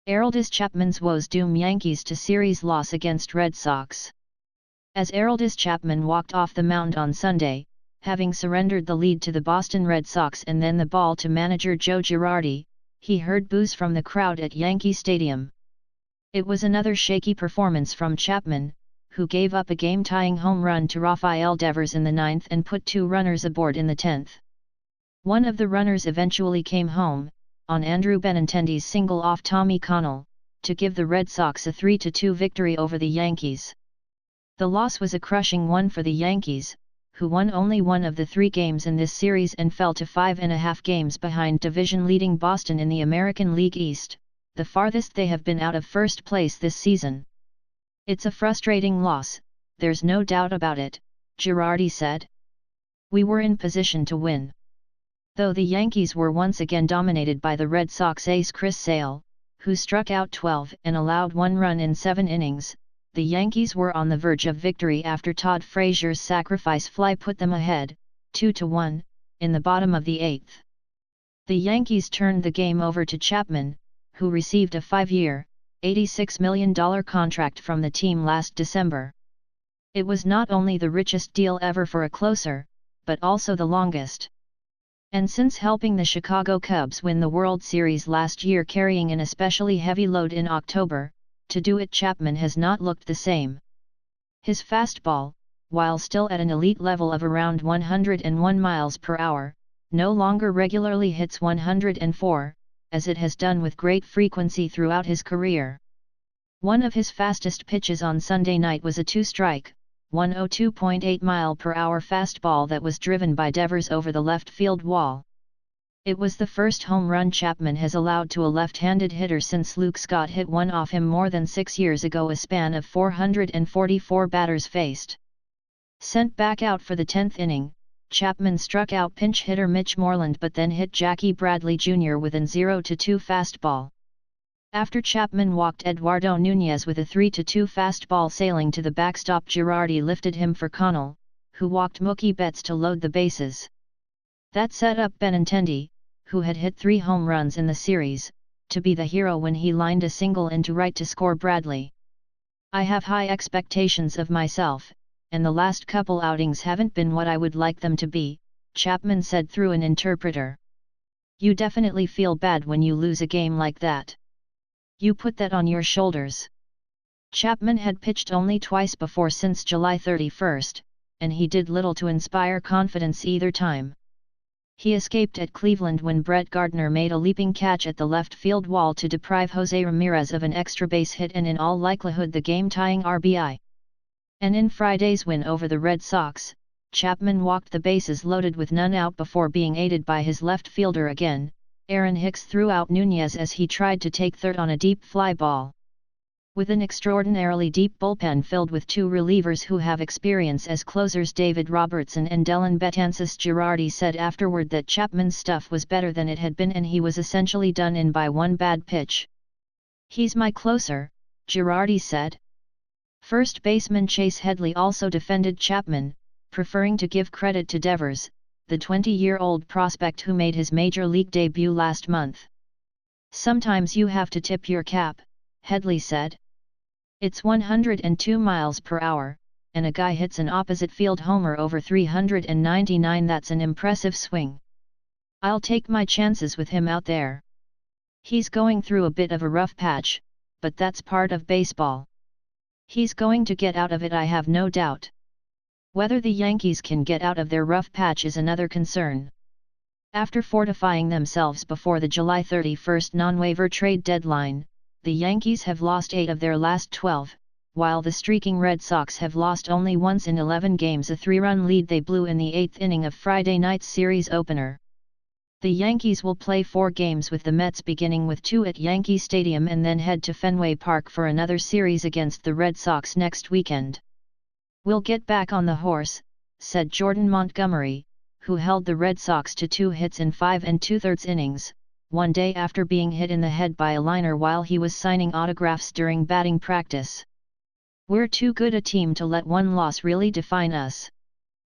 Aroldis Chapman's woes doom Yankees to series loss against Red Sox. As Aroldis Chapman walked off the mound on Sunday, having surrendered the lead to the Boston Red Sox and then the ball to manager Joe Girardi, he heard boos from the crowd at Yankee Stadium. It was another shaky performance from Chapman, who gave up a game-tying home run to Rafael Devers in the 9th and put 2 runners aboard in the 10th. One of the runners eventually came home, on Andrew Benintendi's single off Tommy Connell, to give the Red Sox a 3-2 victory over the Yankees. The loss was a crushing one for the Yankees, who won only one of the 3 games in this series and fell to 5.5 games behind division-leading Boston in the American League East, the farthest they have been out of first place this season. "It's a frustrating loss, there's no doubt about it," Girardi said. "We were in position to win." Though the Yankees were once again dominated by the Red Sox ace Chris Sale, who struck out 12 and allowed 1 run in 7 innings, the Yankees were on the verge of victory after Todd Frazier's sacrifice fly put them ahead, 2-1, in the bottom of the 8th. The Yankees turned the game over to Chapman, who received a 5-year, $86 million contract from the team last December. It was not only the richest deal ever for a closer, but also the longest. And since helping the Chicago Cubs win the World Series last year carrying an especially heavy load in October, to do it Chapman has not looked the same. His fastball, while still at an elite level of around 101 miles per hour, no longer regularly hits 104, as it has done with great frequency throughout his career. One of his fastest pitches on Sunday night was a 2-strike, 102.8 mile-per-hour fastball that was driven by Devers over the left field wall. It was the first home run Chapman has allowed to a left-handed hitter since Luke Scott hit one off him more than 6 years ago, a span of 444 batters faced. Sent back out for the 10th inning, Chapman struck out pinch hitter Mitch Moreland but then hit Jackie Bradley Jr. with an 0-2 fastball. After Chapman walked Eduardo Nunez with a 3-2 fastball sailing to the backstop, Girardi lifted him for Connell, who walked Mookie Betts to load the bases. That set up Benintendi, who had hit 3 home runs in the series, to be the hero when he lined a single into right to score Bradley. "I have high expectations of myself, and the last couple outings haven't been what I would like them to be," Chapman said through an interpreter. "You definitely feel bad when you lose a game like that. You put that on your shoulders." Chapman had pitched only twice before since July 31, and he did little to inspire confidence either time. He escaped at Cleveland when Brett Gardner made a leaping catch at the left field wall to deprive Jose Ramirez of an extra base hit and in all likelihood the game-tying RBI. And in Friday's win over the Red Sox, Chapman walked the bases loaded with none out before being aided by his left fielder again. Aaron Hicks threw out Nunez as he tried to take third on a deep fly ball. With an extraordinarily deep bullpen filled with 2 relievers who have experience as closers, David Robertson and Dellin Betances, Girardi said afterward that Chapman's stuff was better than it had been and he was essentially done in by 1 bad pitch. "He's my closer," Girardi said. First baseman Chase Headley also defended Chapman, preferring to give credit to Devers, the 20-year-old prospect who made his major league debut last month. "Sometimes you have to tip your cap," Headley said. "It's 102 miles per hour, and a guy hits an opposite field homer over 399. That's an impressive swing. I'll take my chances with him out there. He's going through a bit of a rough patch, but that's part of baseball. He's going to get out of it, I have no doubt. Whether the Yankees can get out of their rough patch is another concern." After fortifying themselves before the July 31 non-waiver trade deadline, the Yankees have lost 8 of their last 12, while the streaking Red Sox have lost only once in 11 games, a 3-run lead they blew in the 8th inning of Friday night's series opener. The Yankees will play 4 games with the Mets, beginning with 2 at Yankee Stadium and then head to Fenway Park for another series against the Red Sox next weekend. "We'll get back on the horse," said Jordan Montgomery, who held the Red Sox to 2 hits in 5 2/3 innings, one day after being hit in the head by a liner while he was signing autographs during batting practice. "We're too good a team to let one loss really define us.